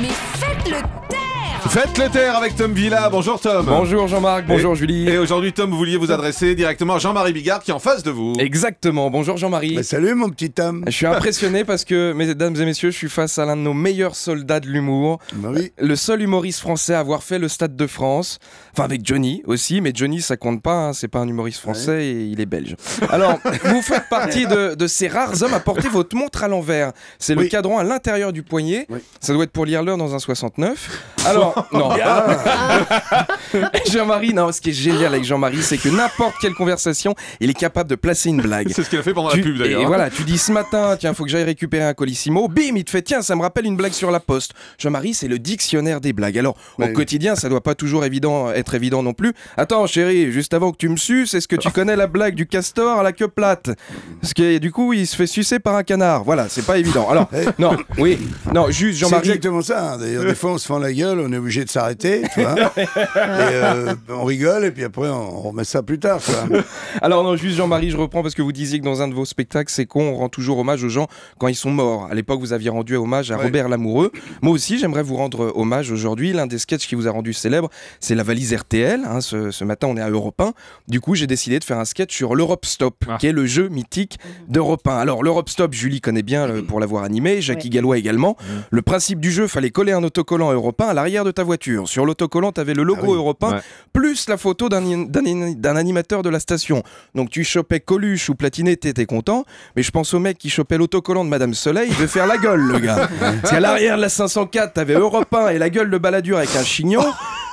Mais faites le taire! Faites le taire avec Tom Villa. Bonjour Tom. Bonjour Jean-Marc, bonjour Julie. Et aujourd'hui Tom, vous vouliez vous adresser directement à Jean-Marie Bigard qui est en face de vous. Exactement, bonjour Jean-Marie. Bah, salut mon petit Tom. Je suis impressionné parce que, mesdames et messieurs, je suis face à l'un de nos meilleurs soldats de l'humour. Bah oui. Le seul humoriste français à avoir fait le Stade de France. Enfin avec Johnny aussi, mais Johnny ça compte pas, hein, c'est pas un humoriste français et il est belge. Alors, vous faites partie de ces rares hommes à porter votre montre à l'envers. C'est le cadran à l'intérieur du poignet. Oui. Ça doit être pour lire l'heure dans un 69. Alors, non. Jean-Marie, non, ce qui est génial avec Jean-Marie, c'est que n'importe quelle conversation, il est capable de placer une blague. C'est ce qu'il a fait pendant la pub d'ailleurs. Et voilà, tu dis ce matin, tiens, faut que j'aille récupérer un colissimo. Bim, il te fait, tiens, ça me rappelle une blague sur la poste. Jean-Marie, c'est le dictionnaire des blagues. Alors, au quotidien, ça doit pas toujours être évident non plus. Attends, chérie, juste avant que tu me suces, est-ce que tu connais la blague du castor à la queue plate? Parce que du coup, il se fait sucer par un canard. Voilà, c'est pas évident. Alors, non, oui, non, juste Jean-Marie. C'est exactement ça. Hein. D'ailleurs, des fois, on se fend la gueule, on est obligé de s'arrêter, tu vois. Et on rigole et puis après on remet ça plus tard quoi. Alors non, juste Jean-Marie, je reprends parce que vous disiez que dans un de vos spectacles c'est con, on rend toujours hommage aux gens quand ils sont morts. À l'époque vous aviez rendu hommage à Robert Lamoureux. Moi aussi j'aimerais vous rendre hommage aujourd'hui. L'un des sketchs qui vous a rendu célèbre, c'est la valise RTL, hein. Ce matin on est à Europe 1. Du coup j'ai décidé de faire un sketch sur l'Europe Stop, qui est le jeu mythique d'Europe 1. Alors l'Europe Stop, Julie connaît bien pour l'avoir animé, Jackie Gallois également. Le principe du jeu, fallait coller un autocollant Europe 1 à l'arrière de ta voiture. Sur l'autocollant t'avais le logo Europe 1, plus la photo d'un animateur de la station. Donc tu chopais Coluche ou Platiné, t'étais content, mais je pense au mec qui chopait l'autocollant de Madame Soleil, il veut faire la gueule le gars. Parce qu'à l'arrière de la 504, t'avais Europe 1 et la gueule de Balladur avec un chignon.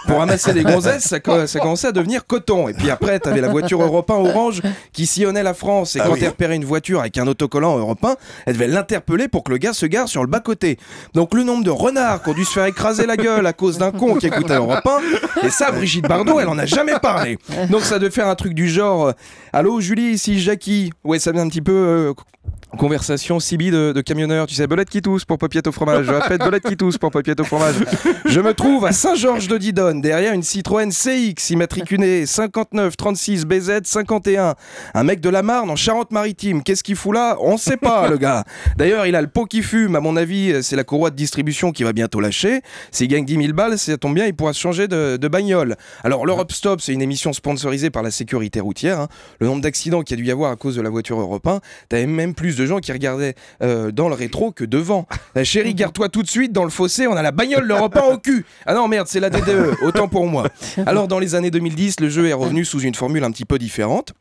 Pour ramasser les gonzesses, ça commençait à devenir coton. Et puis après, t'avais la voiture Europe 1 orange qui sillonnait la France. Et quand elle repérait une voiture avec un autocollant Europe 1, elle devait l'interpeller pour que le gars se gare sur le bas-côté. Donc le nombre de renards qui ont dû se faire écraser la gueule à cause d'un con qui écoutait Europe 1, et ça, Brigitte Bardot, elle en a jamais parlé. Donc ça devait faire un truc du genre allô Julie, ici Jackie. Ouais, ça vient un petit peu... Conversation CB de camionneur, tu sais, belette qui tousse pour paupiette au fromage. Je répète, belette qui tousse pour paupiette au fromage. Je me trouve à Saint-Georges-de-Didonne, derrière une Citroën CX immatriculée 59 36 BZ 51. Un mec de la Marne en Charente-Maritime. Qu'est-ce qu'il fout là? On sait pas, le gars. D'ailleurs, il a le pot qui fume. À mon avis, c'est la courroie de distribution qui va bientôt lâcher. S'il gagne 10 000 balles, ça tombe bien, il pourra se changer de bagnole. Alors, l'Europe Stop, c'est une émission sponsorisée par la sécurité routière. Hein. Le nombre d'accidents qu'il y a dû y avoir à cause de la voiture Europe 1, t'avais même plus de gens qui regardaient dans le rétro que devant. Chérie, garde-toi tout de suite dans le fossé, on a la bagnole l'Europe 1 au cul. Ah non merde, c'est la DDE, autant pour moi. Alors dans les années 2010, le jeu est revenu sous une formule un petit peu différente.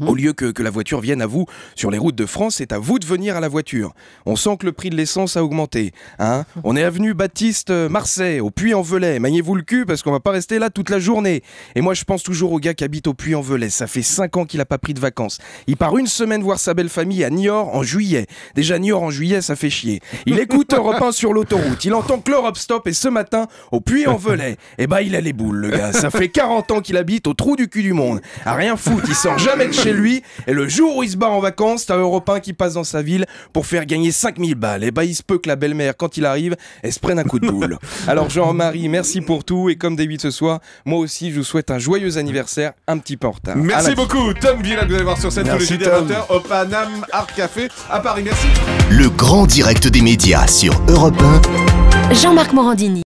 Au lieu que la voiture vienne à vous sur les routes de France, c'est à vous de venir à la voiture. On sent que le prix de l'essence a augmenté. Hein, on est avenue Baptiste Marseille, au Puy-en-Velay. Maniez-vous le cul parce qu'on va pas rester là toute la journée. Et moi je pense toujours au gars qui habite au Puy-en-Velay. Ça fait 5 ans qu'il a pas pris de vacances. Il part une semaine voir sa belle famille à Niort en juillet. Déjà Niort en juillet, ça fait chier. Il écoute Europe 1 sur l'autoroute. Il entend que l'Europe Stop et ce matin au Puy-en-Velay. Et bah il a les boules le gars. Ça fait 40 ans qu'il habite au trou du cul du monde. À rien foutre, il sort jamais de chez lui, et le jour où il se barre en vacances, t'as Europe 1 qui passe dans sa ville pour faire gagner 5000 balles. Et bah il se peut que la belle-mère, quand il arrive, elle se prenne un coup de boule. Alors Jean-Marie, merci pour tout, et comme David ce soir, moi aussi je vous souhaite un joyeux anniversaire, un petit peu en retard. Merci beaucoup Tom Villa, que vous allez voir sur scène tous les jeudis à 20h au Paname Art Café à Paris. Merci. Le grand direct des médias sur Europe 1. Jean-Marc Morandini.